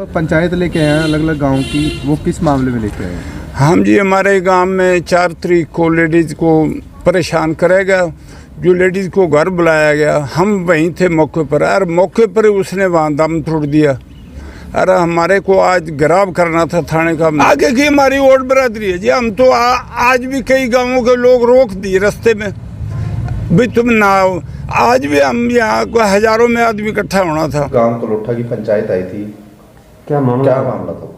पंचायत लेके आए हैं अलग अलग गांव की, वो किस मामले में लेके आए हैं? हम जी हमारे गांव में 4 तारीख को लेडीज़ को परेशान करेगा, जो लेडीज़ को घर बुलाया गया, हम वहीं थे मौके पर। और मौके पर उसने वहाँ दम तोड़ दिया। अरे हमारे को आज गिरफ्तार करना था थाने का। आगे की हमारी वोट बरादरी है जी। हम तो आज भी कई गांवों के लोग रोक दिए रास्ते में, भी तुम ना आओ। आज भी हम यहाँ को हजारों में आदमी इकट्ठा होना था। गांव कलोठा की पंचायत आई थी, क्या मामला था?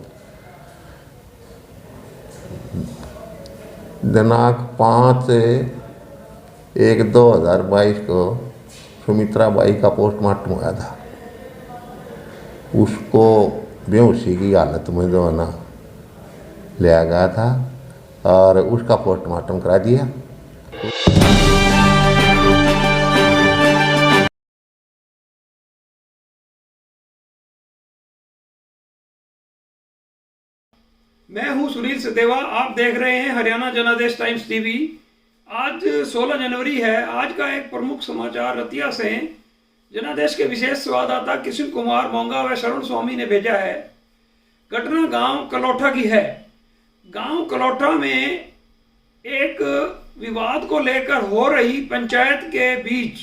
दिनांक 5/1/2022 को सुमित्रा बाई का पोस्टमार्टम हुआ था। उसको बेहोशी की हालत में जो है ना लिया गया था और उसका पोस्टमार्टम करा दिया। मैं हूं सुनील सदेवा, आप देख रहे हैं हरियाणा जनादेश टाइम्स टीवी। आज 16 जनवरी है। आज का एक प्रमुख समाचार रतिया से जनादेश के विशेष संवाददाता किशन कुमार मोंगा व शरण स्वामी ने भेजा है। घटना गांव कलोठा की है। गांव कलोठा में एक विवाद को लेकर हो रही पंचायत के बीच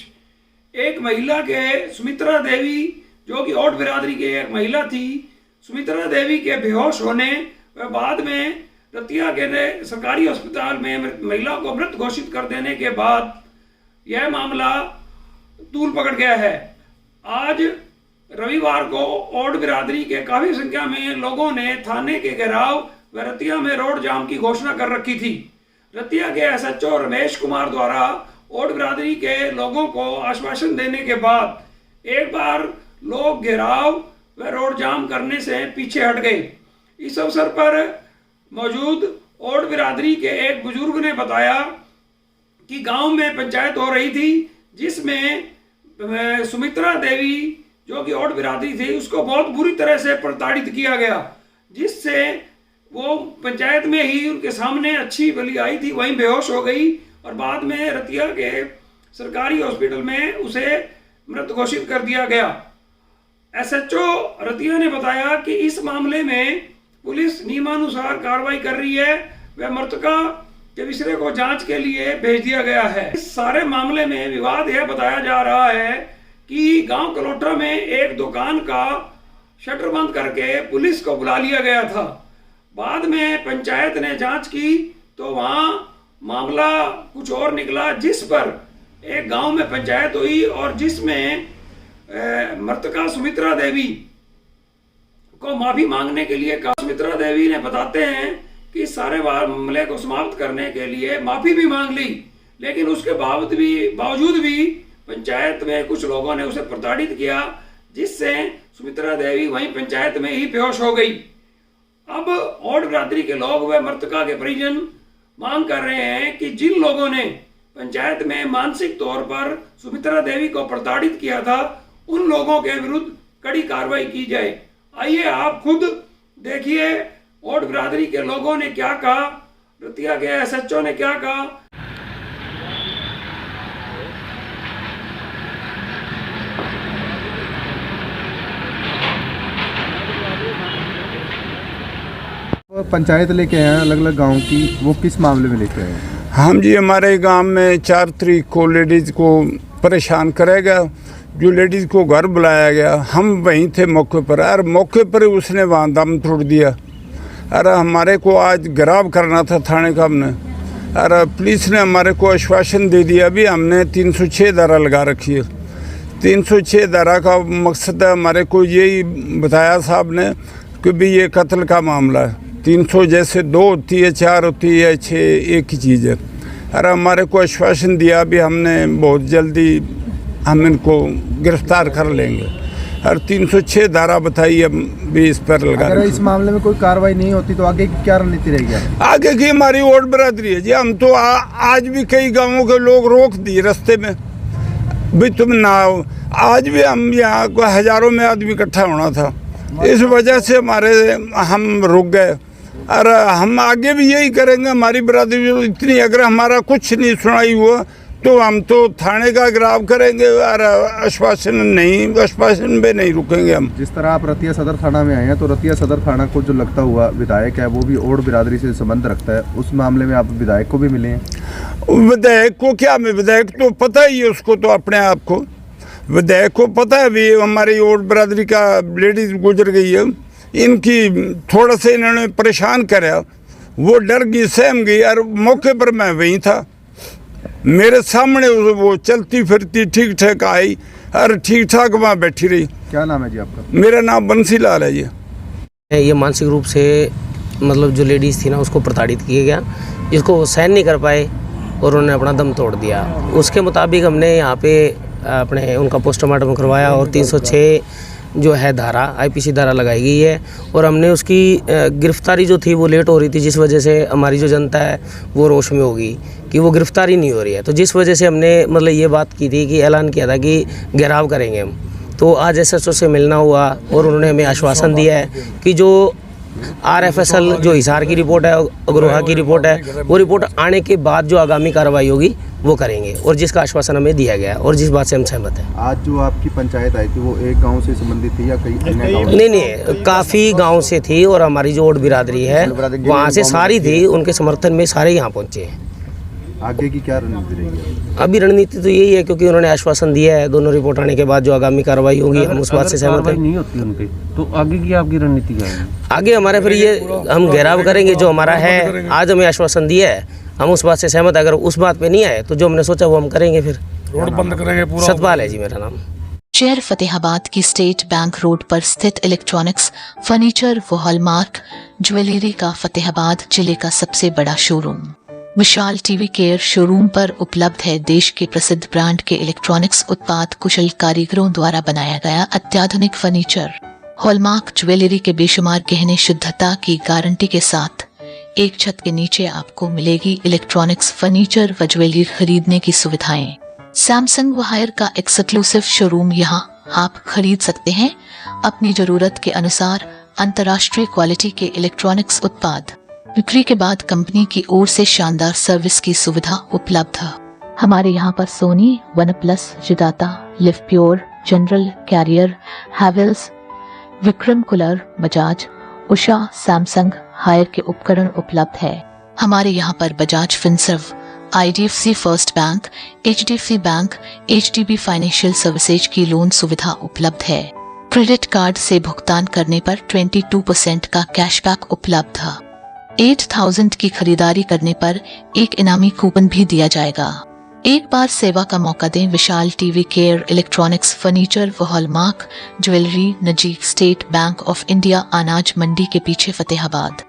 एक महिला के सुमित्रा देवी, जो कि औड बिरादरी की एक महिला थी, सुमित्रा देवी के बेहोश होने व बाद में रतिया के सरकारी अस्पताल में महिला को मृत घोषित कर देने के बाद यह मामला तूल पकड़ गया है। आज रविवार को औड बिरादरी के काफी संख्या में लोगों ने थाने के घेराव व रतिया में रोड जाम की घोषणा कर रखी थी। रतिया के एसएचओ रमेश कुमार द्वारा औड बिरादरी के लोगों को आश्वासन देने के बाद एक बार लोग घेराव व रोड जाम करने से पीछे हट गए। इस अवसर पर मौजूद औड बिरादरी के एक बुजुर्ग ने बताया कि गांव में पंचायत हो रही थी, जिसमें सुमित्रा देवी, जो कि औड बिरादरी थी, उसको बहुत बुरी तरह से प्रताड़ित किया गया, जिससे वो पंचायत में ही उनके सामने अच्छी भली आई थी, वहीं बेहोश हो गई और बाद में रतिया के सरकारी हॉस्पिटल में उसे मृत घोषित कर दिया गया। एसएचओ रतिया ने बताया कि इस मामले में पुलिस नियमानुसार कार्रवाई कर रही है व मृतका के विषय को जांच के लिए भेज दिया गया है। इस सारे मामले में विवाद यह बताया जा रहा है कि गांव कलोठा में एक दुकान का शटर बंद करके पुलिस को बुला लिया गया था। बाद में पंचायत ने जांच की तो वहां मामला कुछ और निकला, जिस पर एक गांव में पंचायत हुई और जिसमें मृतका सुमित्रा देवी को माफी मांगने के लिए कहा। सुमित्रा देवी ने बताते हैं कि सारे मामले को समाप्त करने के लिए माफी भी मांग ली, लेकिन उसके बावजूद भी पंचायत में कुछ लोगों ने उसे प्रताड़ित किया, जिससे सुमित्रा देवी वहीं पंचायत में ही बेहोश हो गई। अब औड बिरादरी के लोग व मृतका के परिजन मांग कर रहे हैं कि जिन लोगों ने पंचायत में मानसिक तौर पर सुमित्रा देवी को प्रताड़ित किया था, उन लोगों के विरुद्ध कड़ी कार्रवाई की जाए। आइए आप खुद देखिए औड बिरादरी के लोगों ने क्या कहा, रतिया के एसएचओ ने क्या कहा। पंचायत लेके आए हैं अलग अलग गांव की, वो किस मामले में लेके आए हैं? हम जी हमारे गांव में 4 तारीख को लेडीज़ को परेशान करेगा, जो लेडीज़ को घर बुलाया गया, हम वहीं थे मौके पर। और मौके पर उसने वहाँ दम तोड़ दिया। अरे हमारे को आज गिरफ्तार करना था थाने का हमने। अरे पुलिस ने हमारे को आश्वासन दे दिया। अभी हमने 306 धारा लगा रखी है। 306 धारा का मकसद है, हमारे को यही बताया साहब ने कि भी ये कत्ल का मामला है। 300 जैसे 2 होती है, 4 होती है, 6 एक ही चीज़ है। अरे हमारे को आश्वासन दिया भी हमने बहुत जल्दी हम इनको गिरफ्तार कर लेंगे। और 306 धारा बताई अब भी इस पर लगा। अगर इस मामले में कोई कार्रवाई नहीं होती तो आगे की क्या रणनीति रहेगी? आगे की हमारी वोट बरादरी है जी। हम तो आज भी कई गांवों के लोग रोक दिए रास्ते में, भी तुम ना आओ। आज भी हम यहाँ को हजारों में आदमी इकट्ठा होना था, इस वजह से हम रुक गए। और हम आगे भी यही करेंगे। हमारी बरादरी इतनी, अगर हमारा कुछ नहीं सुनाई हुआ तो हम तो थाने का गिराव करेंगे और आश्वासन पे नहीं रुकेंगे हम। जिस तरह आप रतिया सदर थाना में आए हैं, तो रतिया सदर थाना को जो लगता हुआ विधायक है वो भी ओड बिरादरी से संबंध रखता है, उस मामले में आप विधायक को भी मिले हैं? विधायक को क्या, मैं विधायक तो पता ही है उसको, तो अपने आप को विधायक को पता है भी हमारी ओड बिरादरी का लेडीज गुजर गई है, इनकी थोड़ा सा इन्होंने परेशान कराया, वो डर गई, सहम गई, और मौके पर मैं वहीं था, मेरे सामने वो चलती फिरती ठीक ठाक आई और ठीक ठाक वहाँ बैठी रही। क्या नाम है जी आपका? मेरा नाम बंसी लाल है जी। ये मानसिक रूप से मतलब जो लेडीज़ थी ना उसको प्रताड़ित किया गया, जिसको वो सहन नहीं कर पाए और उन्होंने अपना दम तोड़ दिया। उसके मुताबिक हमने यहाँ पे अपने उनका पोस्टमार्टम करवाया और 306 जो है धारा आईपीसी धारा लगाई गई है, और हमने उसकी गिरफ्तारी जो थी वो लेट हो रही थी, जिस वजह से हमारी जो जनता है वो रोष में होगी कि वो गिरफ्तारी नहीं हो रही है। तो जिस वजह से हमने मतलब ये बात की थी कि ऐलान किया था कि घेराव करेंगे हम। तो आज एसएचओ से मिलना हुआ और उन्होंने हमें आश्वासन दिया है कि जो RFSL जो हिसार की रिपोर्ट है, अग्रोहा की रिपोर्ट है, वो रिपोर्ट आने के बाद जो आगामी कार्रवाई होगी वो करेंगे, और जिसका आश्वासन हमें दिया गया और जिस बात से हम सहमत हैं। आज जो आपकी पंचायत आई थी वो एक गांव से संबंधित थी या कई अन्य गांव? नहीं, काफ़ी गांव से थी, और हमारी जो ओड बिरादरी है वहाँ से सारी थी, उनके समर्थन में सारे यहाँ पहुँचे हैं। आगे की क्या रणनीति रहेगी? अभी रणनीति तो यही है, क्योंकि उन्होंने आश्वासन दिया है, दोनों रिपोर्ट आने के बाद जो आगामी कार्रवाई होगी हम उस बात से सहमत हैं। नहीं होती उनके तो आगे की आपकी रणनीति क्या है? आगे हमारे फिर ये हम घेराव करेंगे, जो हमारा है आज हमें आश्वासन दिया है हम उस बात से सहमत है। अगर उस बात पे नहीं आए तो जो हमने सोचा वो हम करेंगे, फिर रोड बंद करेंगे पूरा। सतपाल है जी मेरा नाम। शहर फतेहाबाद की स्टेट बैंक रोड पर स्थित इलेक्ट्रॉनिक्स, फर्नीचर व हॉलमार्क ज्वेलरी का फतेहाबाद जिले का सबसे बड़ा शोरूम विशाल टीवी केयर शोरूम पर उपलब्ध है देश के प्रसिद्ध ब्रांड के इलेक्ट्रॉनिक्स उत्पाद कुशल कारीगरों द्वारा बनाया गया अत्याधुनिक फर्नीचर, हॉलमार्क ज्वेलरी के बेशुमार गहने शुद्धता की गारंटी के साथ एक छत के नीचे आपको मिलेगी इलेक्ट्रॉनिक्स, फर्नीचर व ज्वेलरी खरीदने की सुविधाएं। सैमसंग व हायर का एक्सक्लूसिव शोरूम यहाँ आप खरीद सकते हैं अपनी जरूरत के अनुसार अंतर्राष्ट्रीय क्वालिटी के इलेक्ट्रॉनिक्स उत्पाद। बिक्री के बाद कंपनी की ओर से शानदार सर्विस की सुविधा उपलब्ध है। हमारे यहाँ पर सोनी, वनप्लस, जिदाता, Livpure, General, Carrier, Havells, Vikram cooler, Bajaj, Usha, Samsung, Haier के उपकरण उपलब्ध है। हमारे यहाँ पर Bajaj Finserv, IDFC first bank, HDFC bank, HDB financial services की लोन सुविधा उपलब्ध है। क्रेडिट कार्ड से भुगतान करने पर 22% का कैशबैक उपलब्ध है। 8000 की खरीदारी करने पर एक इनामी कूपन भी दिया जाएगा। एक बार सेवा का मौका दें। विशाल टीवी केयर इलेक्ट्रॉनिक्स, फर्नीचर व हॉलमार्क ज्वेलरी, नजीक स्टेट बैंक ऑफ इंडिया, अनाज मंडी के पीछे, फतेहाबाद।